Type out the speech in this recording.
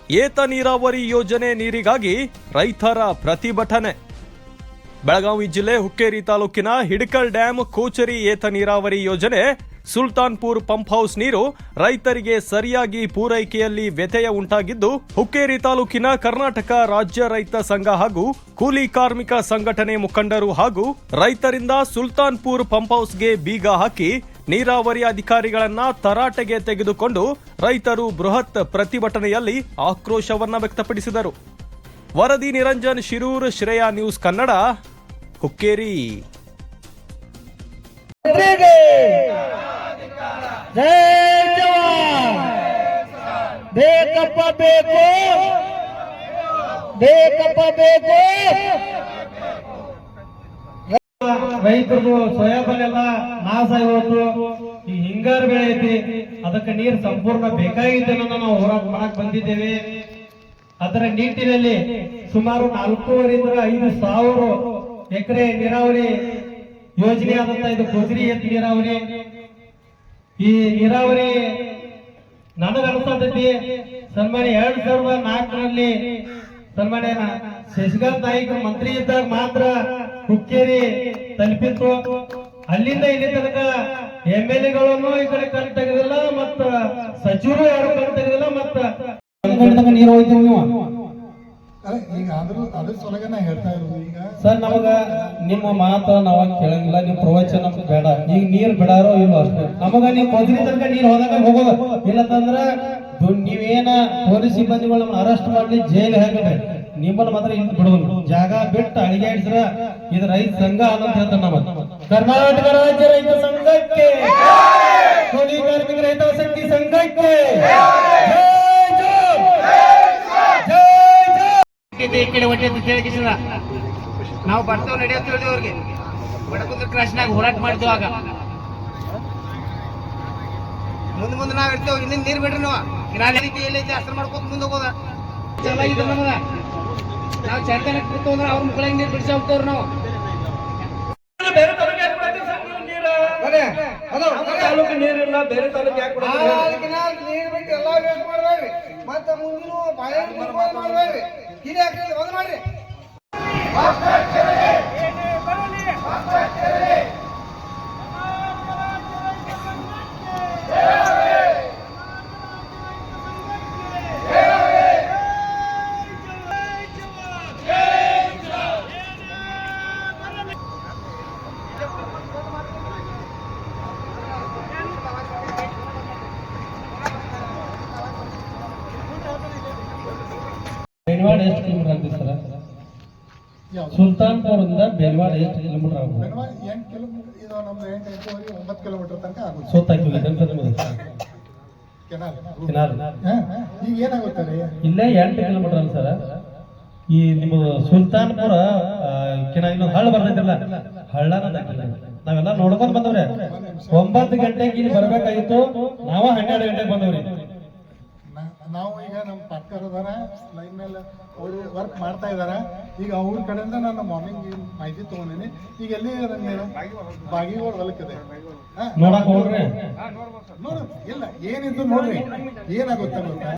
ಏತ ನೀರಾವರಿ ಯೋಜನೆ ನೀರಿಗಾಗಿ ರೈತರ ಪ್ರತಿಭಟನೆ. ಬೆಳಗಾವಿ ಜಿಲ್ಲೆ ಹುಕ್ಕೇರಿ ತಾಲೂಕಿನ ಹಿಡಕಲ್ ಡ್ಯಾಂ ಕೋಚರಿ ಏತ ನೀರಾವರಿ ಯೋಜನೆ ಸುಲ್ತಾನ್ಪುರ್ ಪಂಪ್ ಹೌಸ್ ನೀರು ರೈತರಿಗೆ ಸರಿಯಾಗಿ ಪೂರೈಕೆಯಲ್ಲಿ ವ್ಯತ್ಯಯ ಉಂಟಾಗಿದ್ದು, ಹುಕ್ಕೇರಿ ತಾಲೂಕಿನ ಕರ್ನಾಟಕ ರಾಜ್ಯ ರೈತ ಸಂಘ ಹಾಗೂ ಕೂಲಿ ಕಾರ್ಮಿಕ ಸಂಘಟನೆ ಮುಖಂಡರು ಹಾಗೂ ರೈತರಿಂದ ಸುಲ್ತಾನ್ಪುರ್ ಪಂಪ್ ಹೌಸ್ಗೆ ಬೀಗ ಹಾಕಿ ನೀರಾವರಿ ಅಧಿಕಾರಿಗಳನ್ನ ತರಾಟೆಗೆ ತೆಗೆದುಕೊಂಡು ರೈತರು ಬೃಹತ್ ಪ್ರತಿಭಟನೆಯಲ್ಲಿ ಆಕ್ರೋಶವನ್ನ ವ್ಯಕ್ತಪಡಿಸಿದರು. ವರದಿ ನಿರಂಜನ್ ಶಿರೂರ್, ಶ್ರೇಯಾ ನ್ಯೂಸ್ ಕನ್ನಡ, ಹುಕ್ಕೇರಿ. ಬೇಕಪ್ಪ ಬೇಕು, ಬೇಕಪ್ಪ ಬೇಕು. ರೈತರು ಸೋಯಾಬೀನ್ ಎಲ್ಲ ನಾಶ ಇವತ್ತು ಈ ಹಿಂಗಾರು ಬೆಳೆ ಐತಿ, ಅದಕ್ಕೆ ನೀರು ಸಂಪೂರ್ಣ ಬೇಕಾಗಿದೆ ಅನ್ನೋದನ್ನ ನಾವು ಹೋರಾಟ ಮಾಡಕ್ ಬಂದಿದ್ದೇವೆ. ಅದರ ನಿಟ್ಟಿನಲ್ಲಿ ಸುಮಾರು 4,500 ಎಕರೆ ನೀರಾವರಿ ಯೋಜನೆ ಆದಂತ ಇದು ಕೋಚರಿ ಏತ ನೀರಾವರಿ. ಈ ನೀರಾವರಿ ನನಗನ್ಸತೈತಿ ಸನ್ಮಾನ್ಯ 2004ರಲ್ಲಿ ಸನ್ಮಾನ್ಯ ಶಶಿಕಾಂತ್ ನಾಯ್ಕ ಮಂತ್ರಿ ಇದ್ದಾಗ ಮಾತ್ರ ಹುಕ್ಕೇರಿ ತಲುಪಿತ್ತು. ಅಲ್ಲಿಂದ ಇಲ್ಲಿ ತನಕ MLA ಈ ಕಡೆ ಕಣ್ ತೆಗೆದಿಲ್ಲ, ಮತ್ತ ಸಚಿವರು ಯಾರು ಕಣ್ ತೆಗೆದಿಲ್ಲ. ಮತ್ತ ನೀರು ಹೋಯ್ತೀವಿ ನೀವು ಈಗ ಅದ್ರ ಸೊಲಗನ ಹೇಳ್ತಾ ಇರೋದು. ಈಗ ಸರ್, ನಮಗ ನಿಮ್ಮ ಮಾತ ನಾವ ಕೇಳಂಗಿಲ್ಲ, ನಿಮ್ ಪ್ರವಚನ ನಮ್ಗೆ ಬೇಡ. ಈಗ ನೀರ್ ಬಿಡಾರೋ ಇಲ್ಲೋ ಅಷ್ಟೇ. ನಮಗ ನೀವು ಕೊದ್ರಿ ತನಕ ನೀರ್ ಹೋದಾಗ ಹೋಗೋದು, ಇಲ್ಲಂತಂದ್ರ ನೀವೇನ ಪೊಲೀಸ್ ಸಿಬ್ಬಂದಿಗಳು ನಮ್ಮ ಅರೆಸ್ಟ್ ಮಾಡ್ಲಿ, ಜೈಲ್ ಹಾಕಿದ್ರೆ ನಿಮ್ಮನ್ನ ಮಾತ್ರ ಇಲ್ಲಿ ಬಿಡೋದು. ಜಾಗ ಬಿಟ್ಟು ಅಳಿಗಾಡಿಸ್ರ ಇದು ರೈತ ಸಂಘ ಅಂತ ಹೇಳ್ತಾರ. ನಮ್ಮ ಕರ್ನಾಟಕ ರಾಜ್ಯ ರೈತ ಸಂಘಕ್ಕೆ, ಕೂಲಿ ಕಾರ್ಮಿಕ ರೈತ ಶಕ್ತಿ ಸಂಘಕ್ಕೆ ನಾವು ಬರ್ತೇವೆ ನಡೆಯುತ್ತೇವೆ. ಅವ್ರಿಗೆ ಬಡಕುಂದ್ರ ಕ್ರಾಶ್ನಾಗ ಹೋರಾಟ ಮಾಡಿದ್ವಿ. ಆಗ ಮುಂದೆ ನಾವ್ ಇರ್ತೇವೆ. ಇನ್ನೇನು ನೀರು ಬಿಡ್ರಿ ನಾವು ರೀತಿ ಎಲ್ಲೈತಿ ಅಸ್ತ್ರ ಮಾಡ್ಕೋತ ಮುಂದೆ ಹೋಗೋದ ಚೆನ್ನಾಗಿದೆ. ನಮಗ ನಾವು ಚಂದನ ಕೂತು ಅಂದ್ರೆ ಅವ್ರ ಮುಕ್ಕಳಂಗೆ ನೀರು ಬಿಡಿಸಿ ಹೋಗ್ತೇವ್ರಿ. ನಾವು ತಾಲೂಕು ನೀರಿಲ್ಲ, ಬೇರೆ ತಾಲೂಕು ಯಾಕೆ ನೀರು ಬಿಟ್ಟು ಎಲ್ಲ ವೇಸ್ಟ್ ಮಾಡ್ಬೇಡ್ರಿ. ಮತ್ತೆ ಮುಂದಿನ ಬಾಳೆ ಮಾಡ್ಬೇಡ್ರಿ. ಹಿರಿ ಹಾಕಿ ಬಂದ್ ಮಾಡ್ರಿ. ಬೆಳವಾಡ ಎಷ್ಟು ಕಿಲೋಮೀಟರ್ ಆಗ್ತದೆ ಸರ್? ಸುಲ್ತಾನ್ಪುರದಿಂದ ಬೆಳವಾಡ ಎಷ್ಟು ಕಿಲೋಮೀಟರ್ ಆಗ್ಬೋದು? 8 ಕಿಲೋಮೀಟರ್. ಇದು ನಮ್ದು 9 ಕಿಲೋಮೀಟರ್ ತನಕ ಆಗುತ್ತೆ. ಸುತ್ತಾಕಿಲ್ಲ ಈಗ ಏನಾಗುತ್ತೆ ಇಲ್ಲೇ 8 ಕಿಲೋಮೀಟರ್ ಅಲ್ಲ ಸರ್. ಈ ನಿಮ್ಮದು ಸುಲ್ತಾನ್ಪುರ ಇನ್ನೊಂದು ಹಳ್ಳ ಬರ್ತೈತಿಲ್ಲ, ಹಳ್ಳನ ನಾವೆಲ್ಲ ನೋಡ್ಕೊಂಡ್ ಬಂದವ್ರೆ. 9 ಗಂಟೆಗೆ ಇಲ್ಲಿ ಬರ್ಬೇಕಾಗಿತ್ತು, ನಾವ 12 ಗಂಟೆಗೆ ಬಂದವ್ರಿ. ನಾವು ಈಗ ನಮ್ಮ ಪಾರ್ಟ್ನರ್ ಅದಾರ ಲೈನ್ ಮೇಲೆ, ಅವರು ವರ್ಕ್ ಮಾಡ್ತಾ ಇದಾರ. ಈಗ ಅವ್ರ ಕಡೆಯಿಂದ ನಾನು ಮಾರ್ನಿಂಗ್ ಮಾಹಿತಿ ತಗೊಂಡಿನಿ. ಈಗ ಎಲ್ಲಿ ಬಾಗಿಗೋಡ್ ಹೊಲಕ್ಕಿದೆ ನೋಡಕ್ ಹೋಗ್ರಿ. ನೋಡು, ಇಲ್ಲ ಏನಿದ್ದು ನೋಡ್ರಿ, ಏನಾಗುತ್ತೆ ಗೊತ್ತಾ?